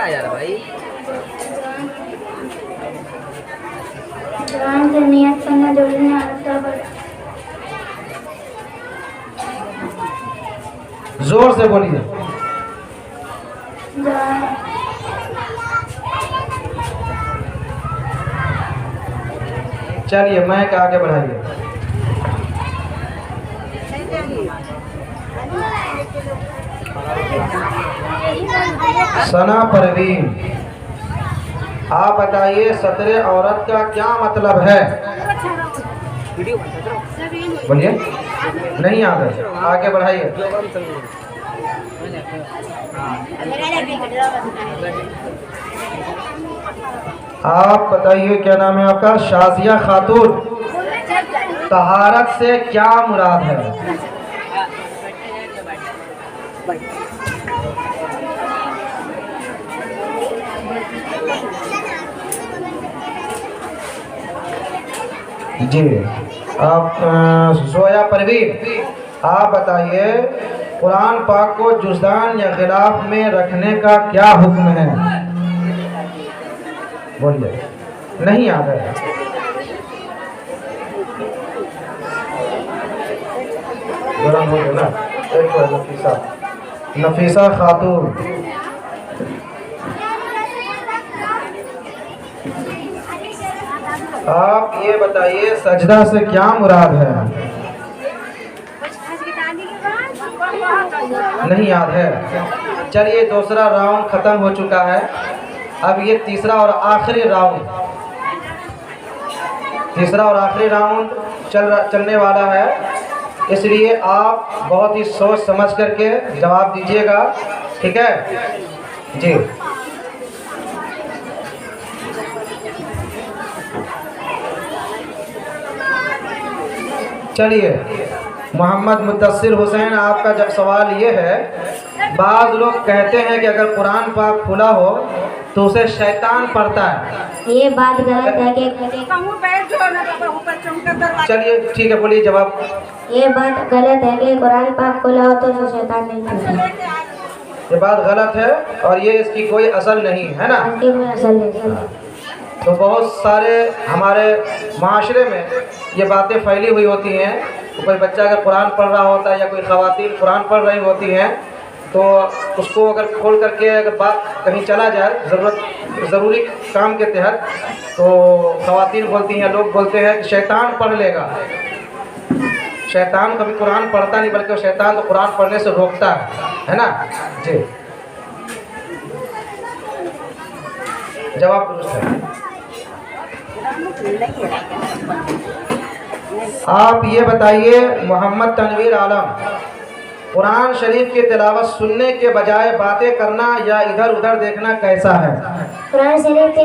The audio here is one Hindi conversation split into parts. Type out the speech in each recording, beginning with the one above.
यार भाई कुरान से नियत करना जरूरी नहीं आता। जोर से बोलिए। चलिए माइक आगे बढ़ाइए। सना परवीन, आप बताइए सतरे औरत का क्या मतलब है? बोलिए। नहीं आ गए, आगे बढ़ाइए। आप बताइए क्या नाम है आपका? शाजिया खातून, तहारत से क्या मुराद है? जी आप जोया परवीन, आप बताइए कुरान पाक को जुज़दान या गिलाफ में रखने का क्या हुक्म है? बोलिए। नहीं आ गया। गरम हो गया ना। एक तो नफीसा, नफीसा खातून, आप ये बताइए सजदा से क्या मुराद है? नहीं याद है। चलिए दूसरा राउंड खत्म हो चुका है, अब ये तीसरा और आखिरी राउंड चलने वाला है, इसलिए आप बहुत ही सोच समझ करके जवाब दीजिएगा, ठीक है जी। चलिए मोहम्मद मुद्दस्सिर हुसैन, आपका जब सवाल ये है, बाज़ लोग कहते हैं कि अगर कुरान पाक खुला हो तो उसे शैतान पढ़ता है, ये बात गलत है कि चलिए ठीक है बोलिए जवाब। ये बात गलत है कि कुरान पाक खुला हो तो शैतान नहीं पढ़ता। ये बात गलत है और ये इसकी कोई असल नहीं है ना। असल नहीं। तो बहुत सारे हमारे माशरे में ये बातें फैली हुई होती हैं। तो कोई बच्चा अगर कुरान पढ़ रहा होता है या कोई ख़वातीन कुरान पढ़ रही होती हैं तो उसको अगर खोल करके अगर बात कहीं चला जाए ज़रूरी काम के तहत, तो ख़वातीन बोलती हैं, लोग बोलते हैं कि शैतान पढ़ लेगा। शैतान कभी कुरान पढ़ता नहीं, बल्कि शैतान तो कुरान पढ़ने से रोकता है ना जी। जवाब दुरुस्त है। आप ये बताइए मोहम्मद तनवीर आलम, कुरान शरीफ की तिलावत सुनने के बजाय बातें करना या इधर उधर देखना कैसा है? कुरान शरीफ की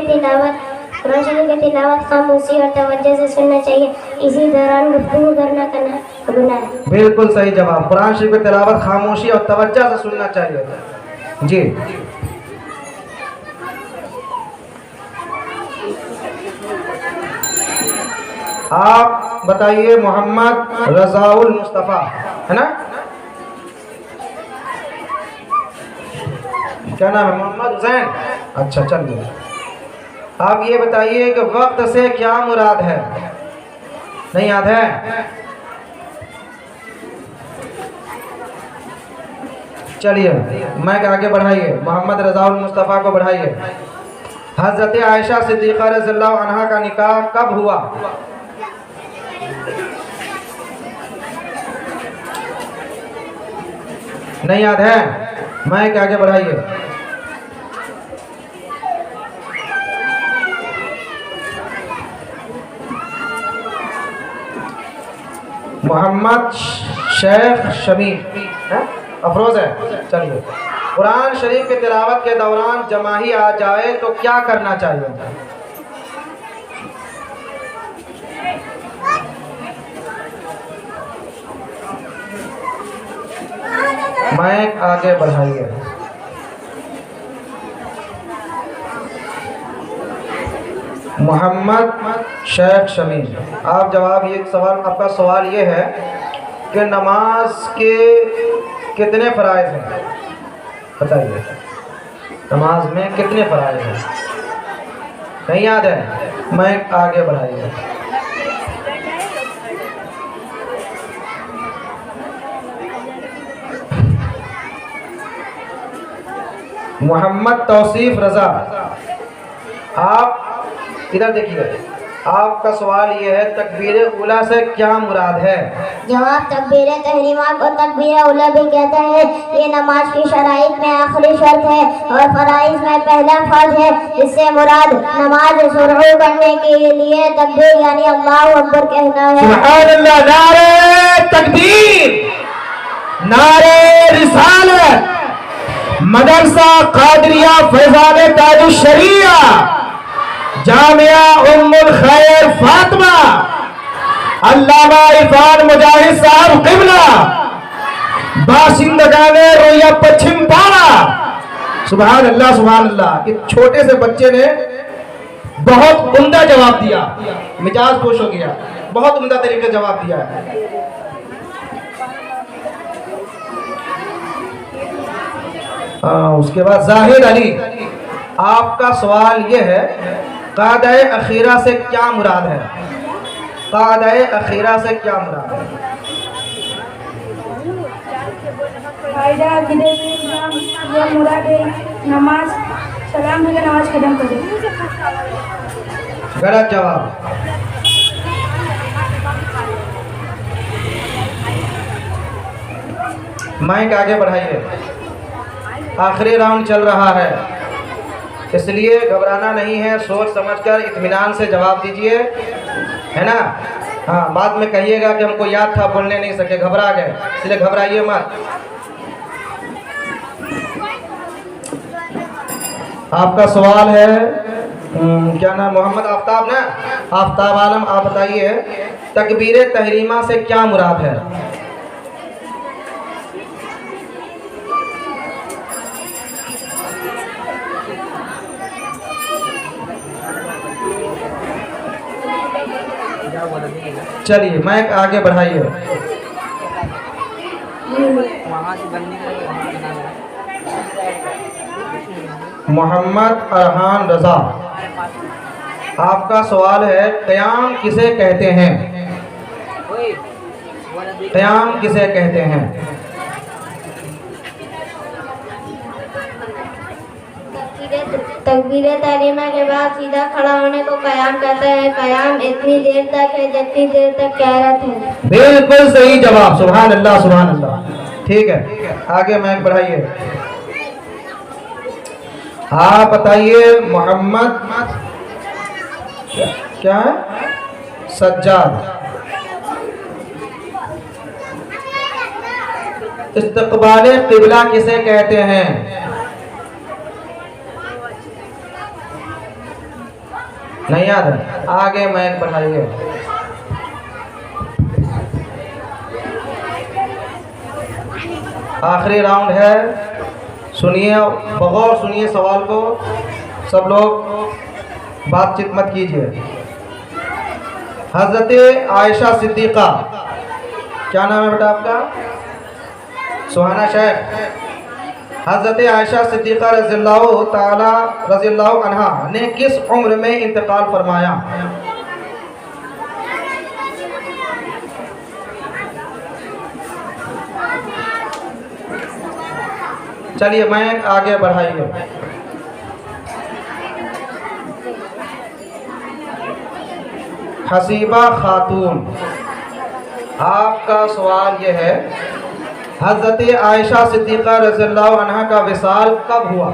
तिलावत खामोशी और तवज्जो से सुनना चाहिए, इसी दौरान गुफ्तगू करना गुनाह है। बिल्कुल सही जवाब। कुरान शरीफ की तिलावत खामोशी और तवज्जो से सुनना चाहिए जी। आप बताइए मोहम्मद रजाउल मुस्तफ़ा, है ना? क्या नाम है? मोहम्मद हुसैन। अच्छा चलिए, आप ये बताइए कि वक्त से क्या मुराद है? नहीं याद है? चलिए मैक आगे बढ़ाइए, मोहम्मद रजाउल मुस्तफ़ा को बढ़ाइए। हज़रत आयशा सिद्दीक़ा रज़ियल्लाहु अन्हा का निकाह कब हुआ? नहीं याद है? मैक आगे बढ़ाइए। मोहम्मद शेख शमीम अफरोज है। चलिए, कुरान शरीफ की तिलावत के दौरान जमाही आ जाए तो क्या करना चाहिए? मैक आगे बढ़ाइए। मोहम्मद शेख शमीम, आप जवाब, ये सवाल आपका सवाल ये है कि नमाज के कितने फ़राइज़ हैं? बताइए। नमाज में कितने फ़राइज़ हैं? नहीं याद है? मैं आगे बढ़ाइए। मोहम्मद तौसीफ रज़ा, आप इधर देखिए, आपका सवाल ये है तकबीर उला से क्या मुराद है? जवाब, तकबीर तहरीमा को तकबीर उला भी कहते हैं। ये नमाज की शराइत में आखिरी शर्त है और फराइज में पहला फर्ज है। इससे मुराद नमाज शुरू करने के लिए तकबीर यानी अल्लाहु अकबर कहना है। सुभान अल्लाह, नारे तकबीर, नारे रिसालत, मदरसा कादरिया फैजान ताजुश शरिया जामिया उम्मुल खैर फातिमा अल्लामा इरफान मुजाहिद साहब क़िबला बाशिंदगाने रोया पश्चिम पारा। सुभान अल्लाह, सुभान अल्लाह। इस छोटे से बच्चे ने बहुत उम्दा जवाब दिया, मिजाज खुश हो गया, बहुत उम्दा तरीके से जवाब दिया है। उसके बाद जाहिद अली, आपका सवाल यह है क़ादाए अखीरा से क्या मुराद है? क़ादाए अखीरा से क्या मुराद है? यह मुराद है नमाज सलाम है, नमाज खत्म करें। गलत जवाब। माइक आगे बढ़ाइए, आखिरी राउंड चल रहा है, इसलिए घबराना नहीं है, सोच समझकर इत्मीनान से जवाब दीजिए, है ना? हाँ, बाद में कहिएगा कि हमको याद था, बोलने नहीं सके, घबरा गए, इसलिए घबराइए मत। आपका सवाल है क्या नाम? मोहम्मद आफ्ताब ना? आफ्ताब आलम, आप बताइए तकबीर तहरीमा से क्या मुराद है? चलिए माइक आगे बढ़ाइए। मोहम्मद अरहान रज़ा, आपका सवाल है क़याम किसे कहते हैं? क़याम किसे कहते हैं? तकबीर तहरीमा के बाद सीधा खड़ा होने को क़याम कहते हैं। क़याम इतनी देर तक है जितनी देर तक क़यारत है। बिल्कुल सही जवाब, सुभान अल्लाह, सुभान अल्लाह। ठीक है, आगे माइक बढ़ाइए। आप बताइए मोहम्मद क्या है? सज्जाद, इस्तक़बाल क़िबला किसे कहते हैं? नहीं याद है? आगे माइक बढ़ाइए। आखिरी राउंड है, सुनिए, बगौर सुनिए सवाल को, सब लोग बातचीत मत कीजिए। हज़रत आयशा सिद्दीक़ा, क्या नाम है बेटा आपका? सुहाना शेख। हज़रत आयशा सिद्दीक़ा रज़ियल्लाहु अन्हा ने किस उम्र में इंतकाल फरमाया? चलिए मैं आगे बढ़ाइए। हसीबा खातून, आपका सवाल यह है हज़रत आयशा सिद्दीक़ा रज़ियल्लाहु अन्हा का विसाल कब हुआ?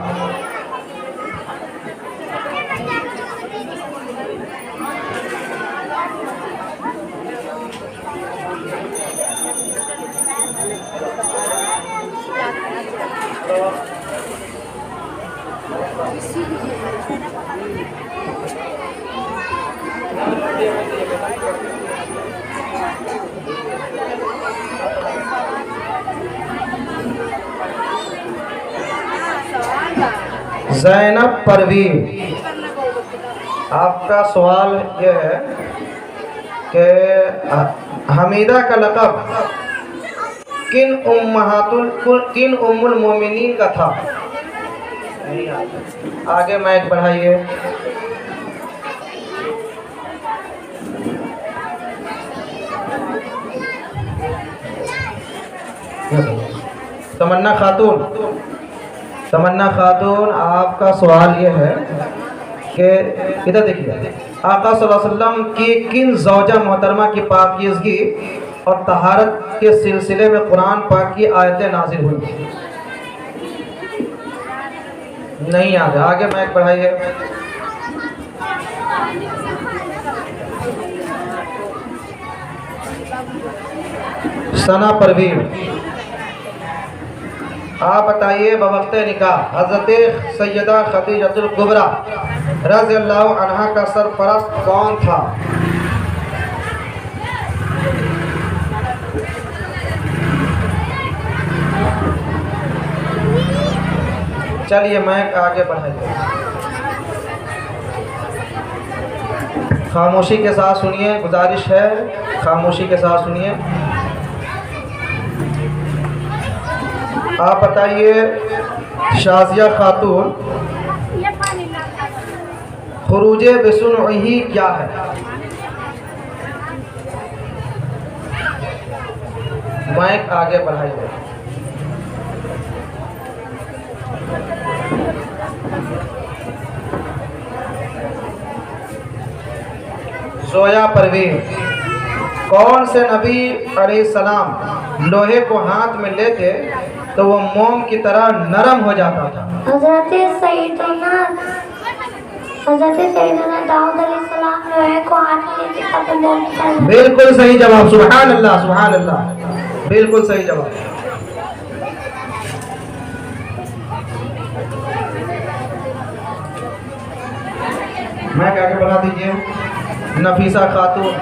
ज़ैनब परवीन, आपका सवाल यह है कि हमीदा का लक़ब किन उम्मुल मोमिनीन का था? नहीं आता। आगे माइक बढ़ाइए। तमन्ना खातून, तमन्ना खातून, आपका सवाल ये है कि इधर देखिए, आका सल्लल्लाहु अलैहि वसल्लम की किन ज़ौजा मोहतरमा की पाकीज़गी और तहारत के सिलसिले में कुरान पाक की आयतें नाज़िल हुई? नहीं याद है। आगे माइक बढ़ाइए। सना परवीन, आप बताइए, बवक्त निकाह हज़रत सैयदा खदीजतुल कुबरा रज़ियल्लाहु अन्हा का सरपरस्त कौन था? चलिए मैं आगे बढ़ाइए। खामोशी के साथ सुनिए, गुजारिश है, खामोशी के साथ सुनिए। आप बताइए, शाजिया खातून, खुरूजे बिसुनही क्या है? माइक आगे बढ़ाइए। जोया परवीन, कौन से नबी अलैहिस्सलाम लोहे को हाथ में लेते तो वो मोम की तरह नरम हो जाता था? हज़रत सैयदना दाऊद अलैहिस्सलाम लोहे को हाथ में लेते थे तो मोम की तरह। बिल्कुल सही जवाब, सुभान अल्लाह, सुभान अल्लाह, बिल्कुल सही जवाब। मैं आगे बढ़ा दीजिए। नफीसा खातून,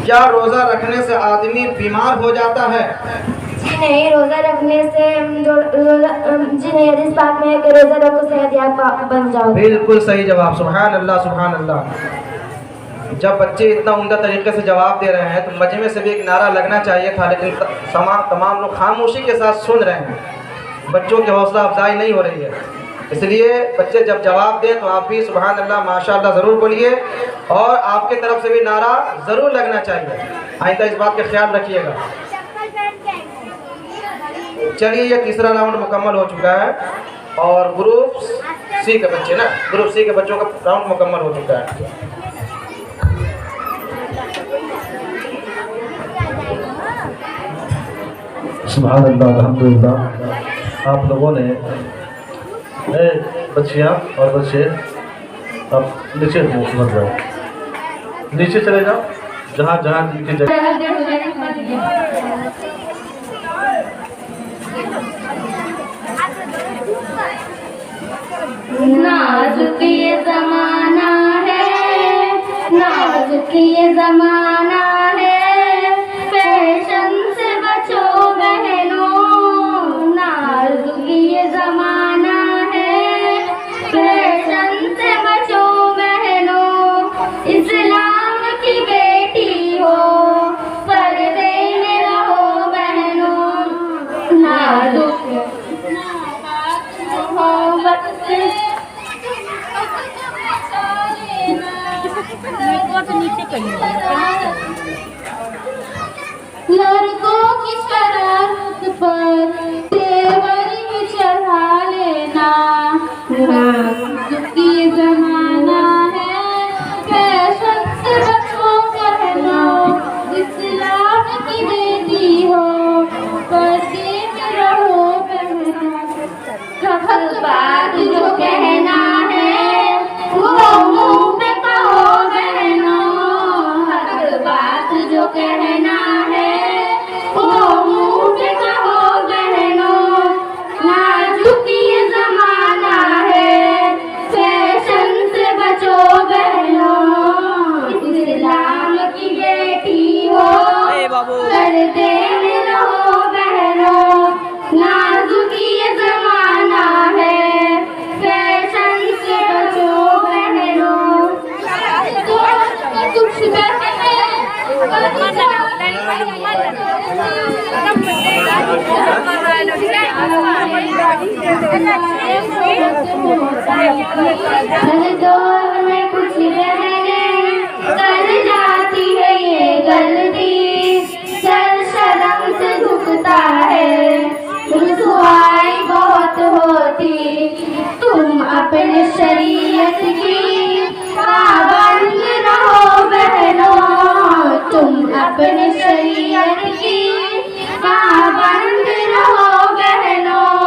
क्या रोज़ा रखने से आदमी बीमार हो जाता है? जी नहीं, रोज़ा रखने से जी नहीं, हदीस पाक में है कि रोज़ा रखो सेहतयाब बन जाओ। बिल्कुल सही जवाब, सुभान अल्लाह, सुभान अल्लाह। जब बच्चे इतना उम्दा तरीके से जवाब दे रहे हैं तो मजमे से भी एक नारा लगना चाहिए था, लेकिन तमाम लोग खामोशी के साथ सुन रहे हैं, बच्चों की हौसला अफजाई नहीं हो रही है। इसलिए बच्चे जब जवाब दें तो आप भी सुभान अल्लाह, माशाअल्लाह ज़रूर बोलिए, और आपके तरफ से भी नारा ज़रूर लगना चाहिए। आइंदा इस बात का ख्याल रखिएगा। चलिए, ये तीसरा राउंड मुकम्मल हो चुका है और ग्रुप सी के बच्चे ना, ग्रुप सी के बच्चों का राउंड मुकम्मल हो चुका है। सुभान अल्लाह, अल्हम्दुलिल्लाह। आप लोगों ने बच्चियाँ और बच्चे अब नीचे मत जाओ, नीचे चले जाओ, जहाँ जहाँ जिनकी जगह। नाजुक ये ज़माना है, नाजुक ये ज़माना है, फैशन से बचो बहनों, नाजुक ये ज़माना है, फैशन से बचो बहनों, इस्लाम की बेटी हो पर्दे में रहो बहनों, नाजुक लड़कों की शरारत पर तेवर भी चढ़ा लेना, नाजुक ये ज़माना है, फैशन से बचो बहनों, इस्लाम की बेटी हो पर्दे में रहो बहनों, हक बात जो कहना है वो मुंह पे कहो बहनों, हक हर दौर में कुछ रहने कर जाती है ये गलती, सर शर्म से झुकता है, रुसवाई बहुत होती। तुम अपने शरीयत की पाबंद रहो बहनों, तुम अपने शरीयत की पाबंद रहो बहनों।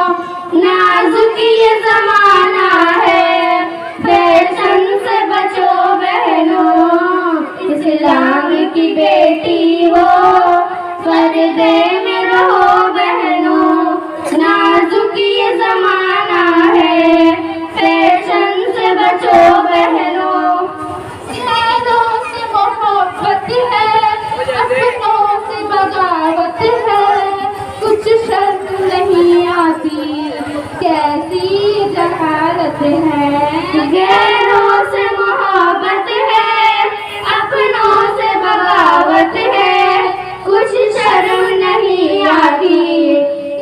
नाजुक ये जमाना है, फैशन से बचो बहनों। इस्लाम की बेटी हो, पर्दे में रहो बहनों। नाजुक ये जमाना है, फैशन से बचो बहनों। शहरों से मोहब्बत है, अपनों से बगावत है, कुछ शर्म नहीं आती, कैसी जहालत है। गैरों से मोहब्बत है, अपनों से बगावत है, कुछ शर्म नहीं आती,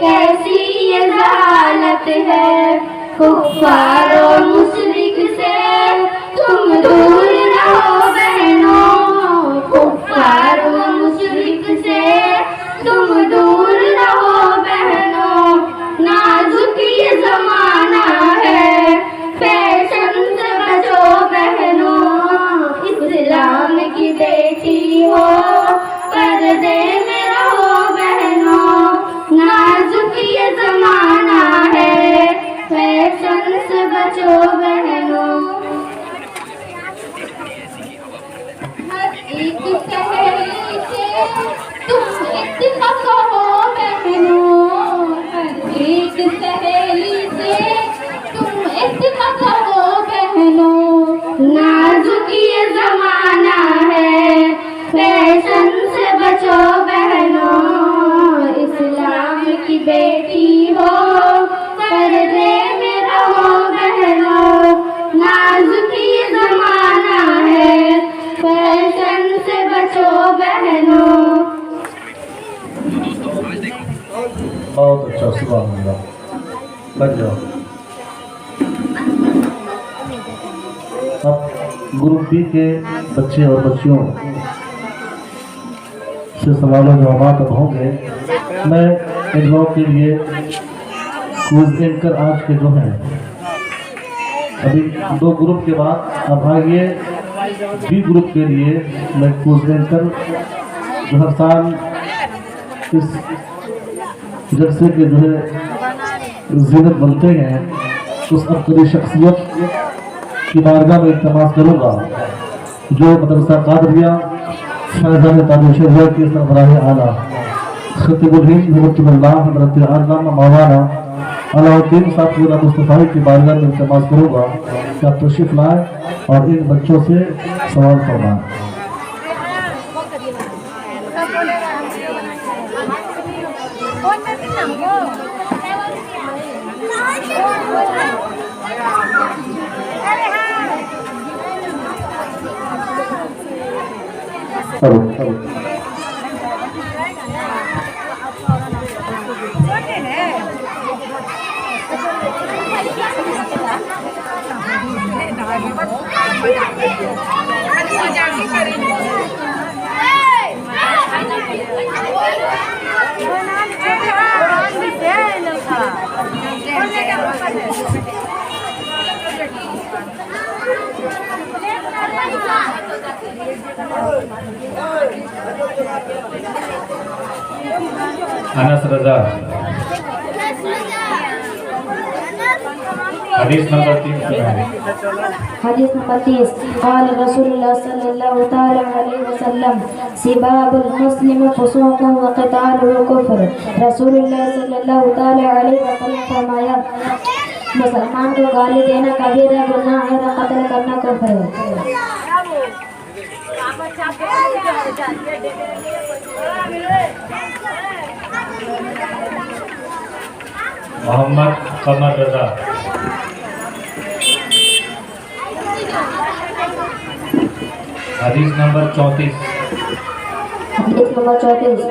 कैसी ये जहालत है। कुफ्फार और मुशरिक से तुम दूर रहो बहनों, कुफ्फार और मुशरिक से तुम दूर रहो बहनों। नाजुक ये जमाना है, फैशन से बचो बहनों। इस्लाम की बेटी हो, पर्दे में रहो बहनों। नाजुक ये जमाना है, फैशन से बचो बहनों। हर एक सहेली से तुम इत्तेफाक हो बहनों, हर एक सहेली से तुम इत्तेफाक हो बहनों। नाजुक ये जमाना है, फैशन से बचो बहनों। इस्लाम की बेटी हो, पर्दे में रहो बहनों। नाजुक ये जमाना है, फैशन से बचो बहनों। बहुत अच्छा, सुभान अल्लाह। लग जाओ। अब ग्रुप बी के बच्चे और बच्चियों से सवालों जवाब अब होंगे। मैं इन लोगों के लिए क्विज एंकर आज के जो हैं, अभी 2 ग्रुप के बाद अब आइए बी ग्रुप के लिए मैं क्विज एंकर जो हर साल इस जलसे के जो है जीनत बनते हैं, उस अब्दुल शख्सियत की बारगाह में इल्तमास करूँगा जो मदरसा कादरिया फैज़ान ताबिशरिया के सरबराह आला खतीबुल हिंद हिबतुल्लाह हज़रत आज़म मौलाना अलाउद्दीन साहब मुस्तफ़ा की बारगाह में इल्तमास करूँगा कि आप तशरीफ़ लाएँ और इन बच्चों से सवाल फरमाएं। अनस रजा हदीस नंबर 3 हदीस नंबर 30 क़ाल रसूलुल्लाह सल्लल्लाहु तआला अलैहि वसल्लम सिबाबुल मुस्लिम फुसूक़ुन व क़ितालुहु कुफ़्र। रसूलुल्लाह सल्लल्लाहु तआला अलैहि वसल्लम फरमाया, मुसलमान को गाली देना कबीरा गुनाह है और कत्ल करना कुफ़्र है। मोहम्मद कमर रजा हदीस नंबर 34 हदीस नंबर 34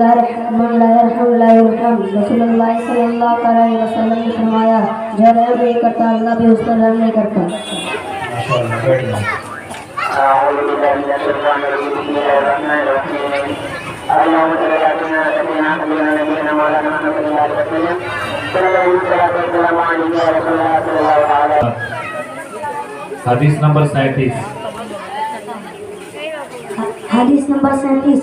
ला यरहम ला युरहम। रसूलुल्लाह सल्लल्लाहु अलैहि वसल्लम ने फरमाया जो रहम नहीं करता अल्लाह भी उस पर रहम नहीं करता। माशाअल्लाह, बैठ जाओ। हदीस नंबर 37। हदीस नंबर 37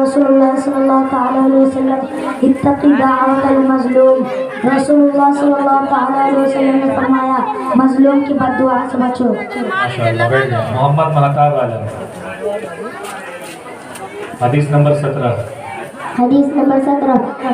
रसूलुल्लाह सल्लल्लाहु अलैहि वसल्लम इत्तक़ी दाअवतल मज़लूम। रसूलुल्लाह सल्लल्लाहु अलैहि वसल्लम ने फरमाया मज़लूम की बद्दुआ से बचो। माशाअल्लाह, बैठ जाओ। मोहम्मद महताब आलम। हदीस नंबर 17। हदीस नंबर 17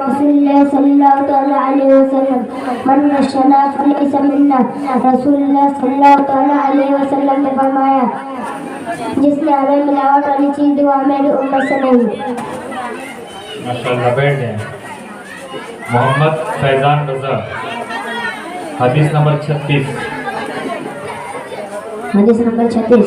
रसूलुल्लाह सल्लल्लाहु अलैहि वसल्लम मन नशना फलैसा मिन्ना। रसूलुल्लाह सल्लल्लाहु अलैहि वसल्लम ने फरमाया जिसने हमें मिलावट वाली चीज दी वो मेरी उम्मत से नहीं। माशाअल्लाह, बैठ जाए। मोहम्मद फैजान रजा। हदीस नंबर 36। हदीस नंबर 36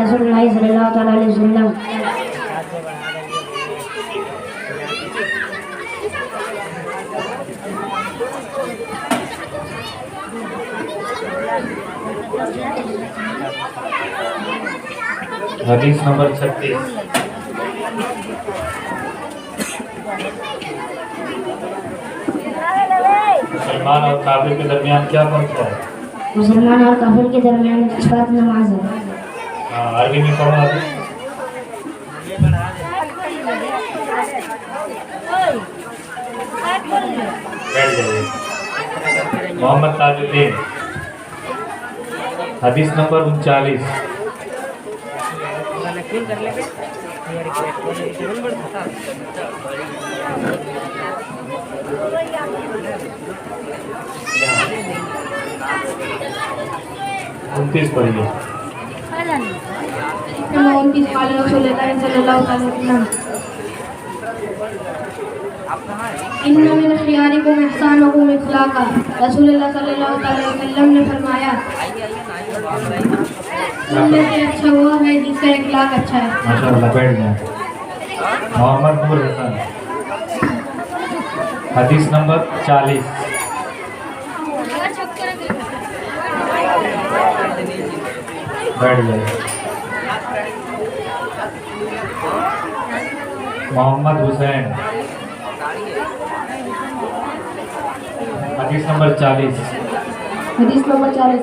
रसूलुल्लाह सल्लल्लाहु अलैहि वसल्लम हदीस नंबर 36। मुसलमान और काफिर के दरमियान क्या फर्क है? मुसलमान और काफिर के दरमियान फर्क नमाज है। हाँ, अरबी में पढ़ो अभी। बैठ जाइए। मोहम्मद ताजुद्दीन। हदीस नंबर 39। उनतीस पढ़िए। इन्ना मिन खियारिकुम इहसानुकुम इखलाका। रसूलुल्लाह सल्लल्लाहु अलैहि वसल्लम ने फरमाया उनमें से अच्छा वो है जिसका इखलाक अच्छा है। माशाअल्लाह, बैठ जाए। मोहम्मद नूर हसन। हदीस नंबर 40। बैठ जाए। मोहम्मद हुसैन। हदीस नंबर 40। हदीस नंबर 40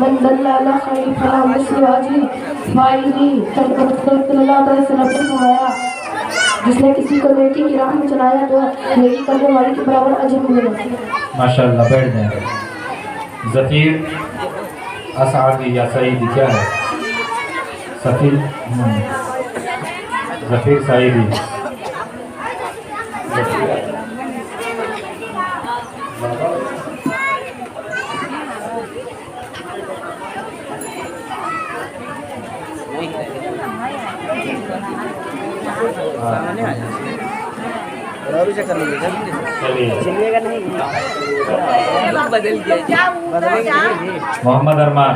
मन दल्ला अला खैर फला मिस्लु अजरी फाइली। सल्लल्लाहु अलैहि वसल्लम ने फरमाया जिसने किसी को नेकी की राह में चलाया तो नेकी करने वाले के बराबर अजर मिलेगा। माशाअल्लाह, बैठ जाए। ज़फ़ीर असादी या सईदी क्या है? ज़फ़ीर सईदी। मोहम्मद अरमान।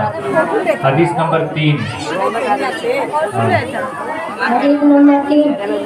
हदीस नंबर 3। हदीस नंबर 3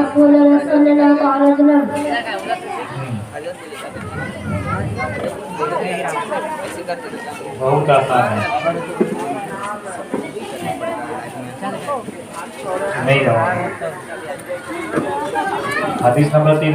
रसूलुल्लाह सल्लल्लाहु अलैहि वसल्लम बहुत आसान है, नहीं रहा। हदीस नंबर 3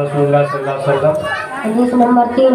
रसूलुल्लाह सल्लल्लाहु अलैहि वसल्लम। हदीस नंबर 3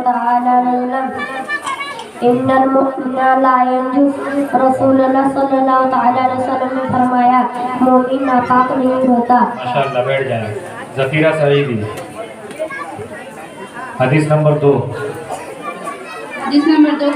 अलैहि वसल्लम इन्नल मुमिना ला यंजुस। रसूलुल्लाह सल्लल्लाहु अलैहि वसल्लम ने फरमाया मोमिन नापाक नहीं होता। माशाअल्लाह, बैठ जाए। ज़फ़ीरा सईदी। हदीस नंबर 2। हदीस नंबर 2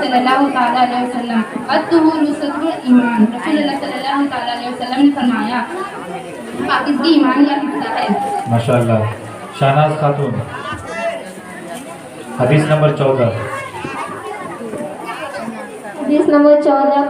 सल्लल्लाहु अलैहि वसल्लम अत्तहुरु सत्रुल ईमान। रसूलुल्लाह सल्लल्लाहु अलैहि वसल्लम ने फरमाया पाकिज़गी ईमान का हिस्सा है। माशाअल्लाह। शाहनाज खातून। हदीस नंबर 14। हदीस नंबर 14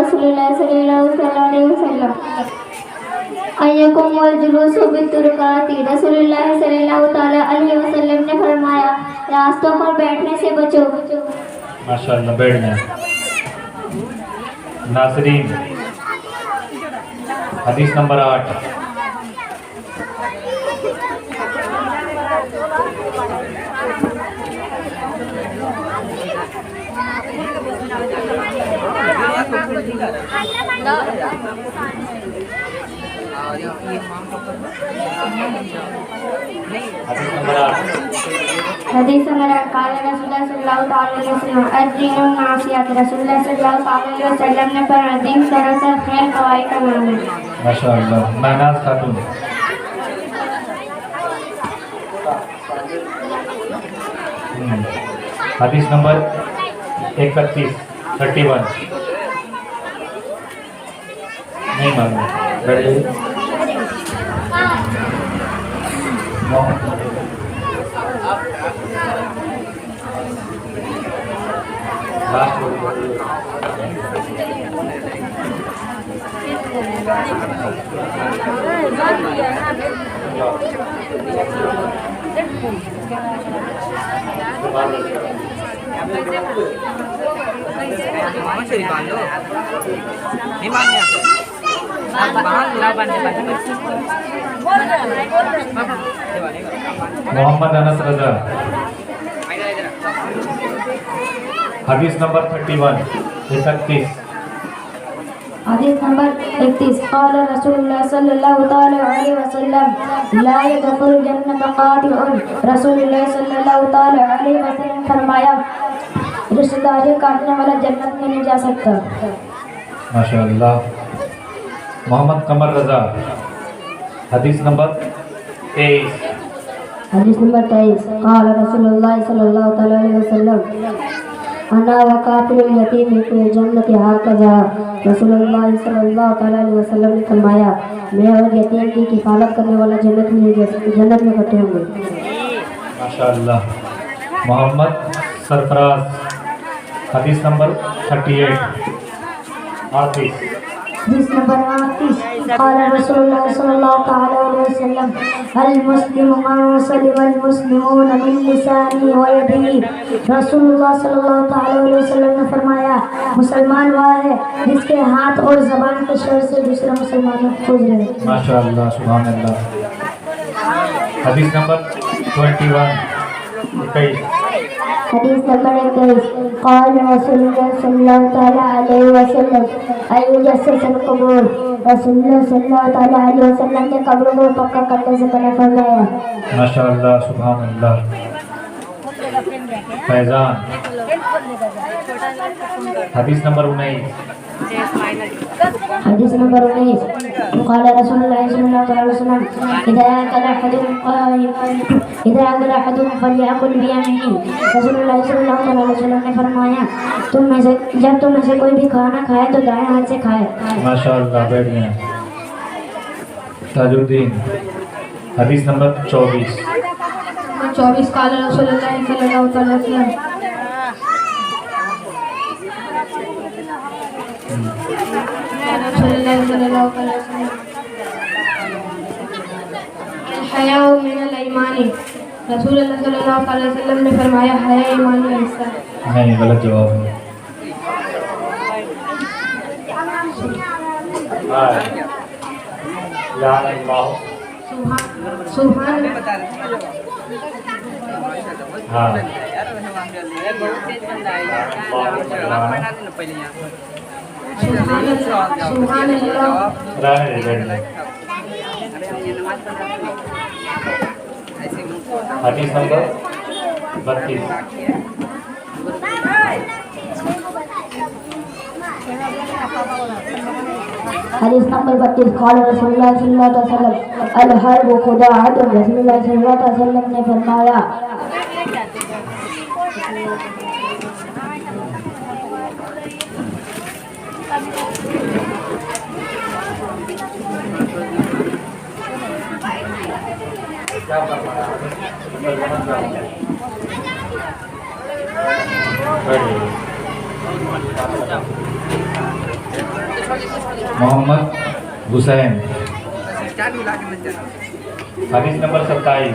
रसूलुल्लाह सल्लल्लाहु अलैहि वसल्लम अय्यकुम वल जुलूसु बितुरकाती रसूलुल्लाह सल्लल्लाहु ताला अलैहि वसल्लम ने फरमाया, रास्तों पर बैठने से बचो। माशाअल्लाह, बैठ जाएं। नासरीन, हदीस नंबर 8। हदीस नंबर 8 काल रसूलुल्लाह सल्लल्लाहु अलैहि वसल्लम अद्दीनु नासियत रसूलुल्लाह सल्लल्लाहु अलैहि वसल्लम ने फरमाया, दीन सरासर खैर कवाई का नाम है। माशाअल्लाह। महनाज खातून। हदीस नंबर 31 नहीं मालूम। मोहम्मद अनस रजा। हदीस नंबर 31 हदीस नंबर 31 काल रसूलुल्लाह सल्लल्लाहु अलैहि वसल्लम ला यदखुल जन्नत कातिउन रसूलुल्लाह सल्लल्लाहु अलैहि वसल्लम फरमाया, रिश्तेदारी काटने वाला जन्नत में नहीं जा सकता। माशाअल्लाह। मोहम्मद कमर रजा। हदीस नंबर 23 हदीस नंबर 23 काल रसूलुल्लाह सल्लल्लाहु अलैहि वसल्लम अना वकाफिल यतीम फी जन्नति हकज़ा रसूलुल्लाह सल्लल्लाहु अलैहि वसल्लम ने फरमाया, मैं और यतीम की किफालत करने वाला जन्नत में इकट्ठे होंगे। माशाअल्लाह। मोहम्मद सरफराज। हदीस नंबर 38 हदीस नंबर 38 काल रसूलुल्लाह सल्लल्लाहु अलैहि वसल्लम अल मुस्लिमु मन सलिमल मुस्लिमून मिन लिसानिही व यदिही रसूलुल्लाह सल्लल्लाहु अलैहि वसल्लम ने फरमाया, मुसलमान वह है जिसके हाथ और ज़बान के शर से दूसरे मुसलमानों को खोज रहे। माशाअल्लाह, सुभान अल्लाह। हदीस नंबर 21 हदीस नंबर 21 काल रसूलुल्लाह सल्लल्लाहु अलैहि वसल्लम अय्युजस्सिसल क़ुबूर रसूलुल्लाह सल्लल्लाहु अलैहि वसल्लम ने कब्रों को पक्का करने से मना फरमाया। माशाअल्लाह, सुभान अल्लाह। फैजान। हदीस नंबर 19 हदीस नंबर 19 काल रसूलुल्लाह सल्लल्लाहु अलैहि वसल्लम इज़ा अकला अहदुकुम फलियकुल बियमीनिही रसूलुल्लाह सल्लल्लाहु अलैहि वसल्लम ने फरमाया, जब तुम में से कोई भी खाना खाए तो दाएं हाथ से खाए। माशाअल्लाह, बैठ गए। ताजुद्दीन। हदीस नंबर 24 काल रसूलुल्लाह सल्लल्लाहु अलैहि वसल्लम हयाउ मिनल ईमानी रसूलुल्लाह सल्लल्लाहु अलैहि वसल्लम ने फरमाया, हया ईमान का हिस्सा। नहीं, गलत जवाब है। सुभान हाँ। सुभान अल्लाह। हदीस नंबर 32 हदीस नंबर 32 काल रसूलुल्लाह सल्लल्लाहु अलैहि वसल्लम अल हर्ब खुदाअतुन रसूलुल्लाह सल्लल्लाहु अलैहि वसल्लम ने फरमाया, मोहम्मद हुसैन। हदीस नंबर 27।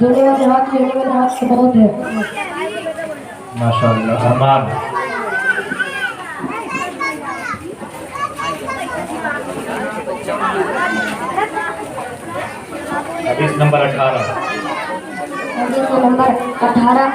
देने वाले हाथ से बहुत है। माशाअल्लाह। अरमान। हदीस नंबर 18। हदीस नंबर 18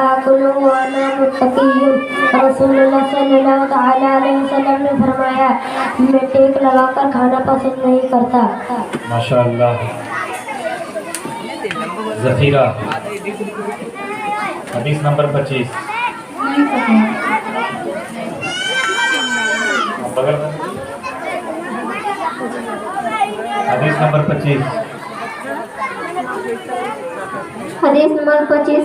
आकुल वाला मुत्तकीयुन। रसूलुल्लाह सल्लल्लाहु ताला अलैहि वसल्लम ने फरमाया मैं टेक लगाकर खाना पसंद नहीं करता। माशाअल्लाह। ज़खीरा। हदीस नंबर 25। बगल में हदीस नंबर 25। हदीस नंबर 25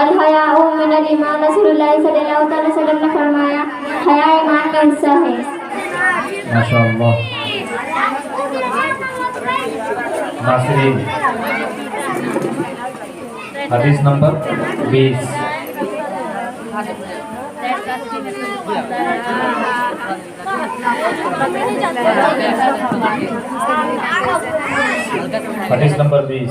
अल हयाउ मिनल ईमान। रसूलुल्लाह सल्लल्लाहु अलैहि वसल्लम ने फरमाया हया ईमान का हिस्सा है। माशाअल्लाह। नासरीन। हदीस नंबर 20। हदीस नंबर 20।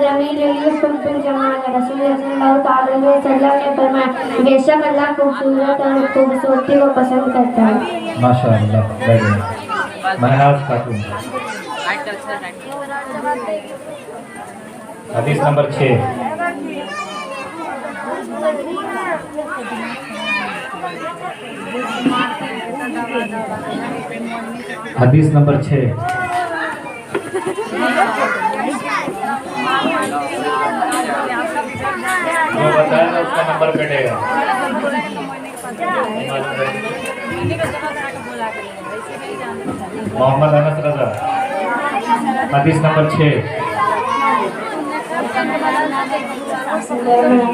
जमील युहिब्बुल जमाल। रसूलुल्लाह सल्लल्लाहु अलैहि वसल्लम ने फरमाया बेशक अल्लाह खूबसूरत और खूबसूरती को पसंद करता है। माशाअल्लाह। बढ़िया। महनाज खातून। हदीस नंबर 6। हदीस नंबर 6। जो बताएगा उसका नंबर कटेगा। मोहम्मद अनस रजा। हदीस नंबर 6।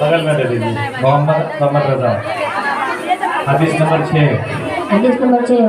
बगल में दे दीजिए। मोहम्मद रजा। हदीस नंबर 6। हदीस नंबर 6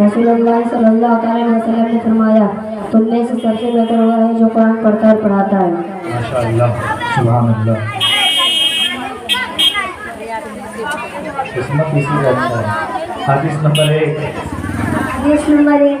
रसूलुल्लाह सल्लल्लाहु अलैहि वसल्लम ने फरमाया तुम में से सबसे बेहतर वह है जो कुरान पढ़ता और पढ़ाता है। माशाअल्लाह। सुभान अल्लाह। किस्मत इसी का अच्छा है। हदीस नंबर 1। हदीस नंबर 1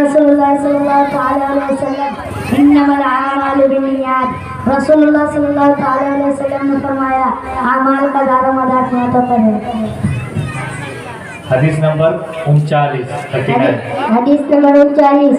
रसूलुल्लाह सल्लल्लाहु अलैहि वसल्लम इन्नमल आमालु बिन्नियात। रसूलुल्लाह सल्लल्लाहु अलैहि वसल्लम ने फरमाया अमाल का दारोमदार नियतों पर है। हदीस नंबर 39। हदीस नंबर 39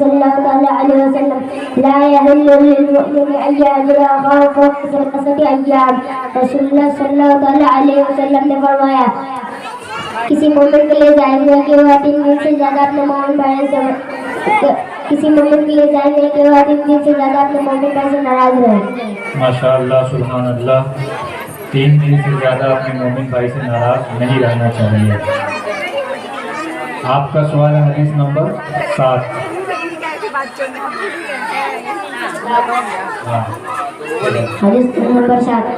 सल्लल्लाहु अलैहि वसल्लम ला यहिल्लु लिल-मुअ्मिनि अन यहजुरा अखाहु फौqa सलासति अय्याम। रसूलुल्लाह सल्लल्लाहु अलैहि वसल्लम ने फरमाया किसी मोमिन के लिए जायज़ है कि वह 3 दिन से ज़्यादा अपने मोमिन भाई से किसी मोमिन के लिए जायज़ है कि वह 3 दिन से ज़्यादा अपने मोमिन भाई से नाराज़ रहे। माशाअल्लाह। सुभान अल्लाह। 3 दिन से ज़्यादा अपने मोमिन भाई से नाराज़ नहीं रहना चाहिए। आपका सवाल है हदीस नंबर 7। हदीस नंबर 7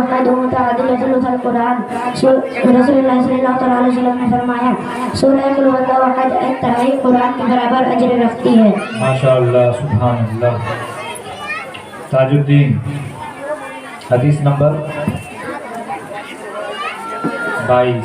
अहद मुतअद्दिल कुरान। रसूलुल्लाह सल्लल्लाहु अलैहि वसल्लम ने फरमाया सूरह कुल वल्लाहु अहद इंतहाई कुरान के बराबर अजर रखती है। माशाअल्लाह। सुभान अल्लाह। ताजुद्दीन। हदीस नंबर 22।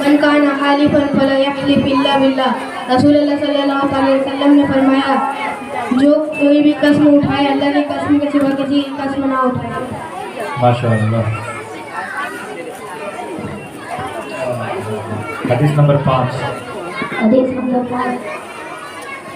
मन काना हालिफन फला यहलिफ इल्ला बिल्लाह। रसूलुल्लाह सल्लल्लाहु अलैहि वसल्लम ने फरमाया जो कोई भी कसम उठाए अल्लाह की कसम के सिवा किसी की कसम ना उठाए। माशाअल्लाह। हदीस नंबर 5। हदीस नंबर 5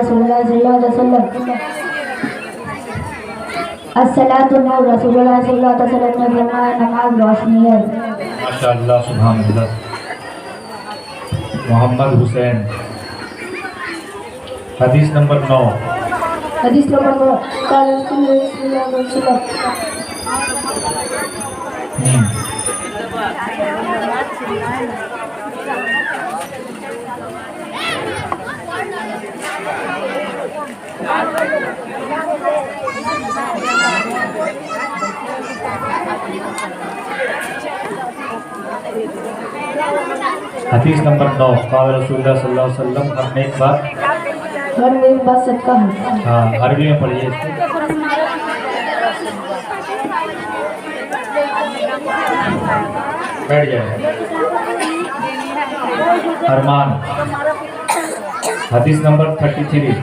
रसूलुल्लाह सल्लल्लाहु अलैहि वसल्लम अस्सलातु नूर रसूलुल्लाह सल्लल्लाहु अलैहि वसल्लम ने फरमाया नमाज रोशनी है। माशाअल्लाह सुभान अल्लाह। मोहम्मद हुसैन। हदीस नंबर 9। हदीस नंबर 9 काल रसूलुल्लाह सल्लल्लाहु अलैहि वसल्लम हदीस नंबर 9 काल रसूलुल्लाह सल्लल्लाहु अलैहि वसल्लम। हर एक बात सदका है। हाँ, अरबी में पढ़िए इसको। बैठ जाए। अरमान। हदीस नंबर 33।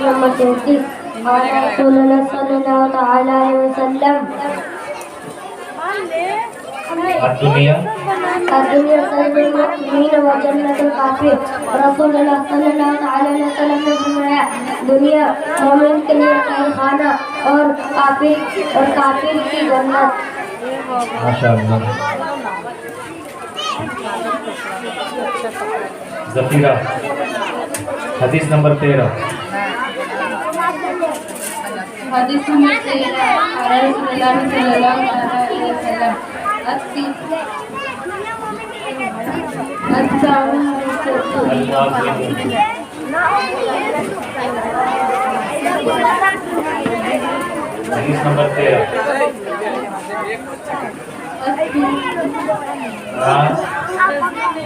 नंबर 33 रसूलुल्लाह सल्लल्लाहु अलैहि वसल्लम दुनिया दुनिया सल्लल्लाहु व जन्नतुल काफिर। रसूलुल्लाह सल्लल्लाहु अलैहि वसल्लम ने फरमाया दुनिया मोमिन के लिए खाना और काफिर की जन्नत। माशाअल्लाह। ज़फ़ीरा। हदीस नंबर 13। हदीस नंबर 13 रसूलुल्लाह सल्लल्लाहु अलैहि वसल्लम हदीस नंबर 13।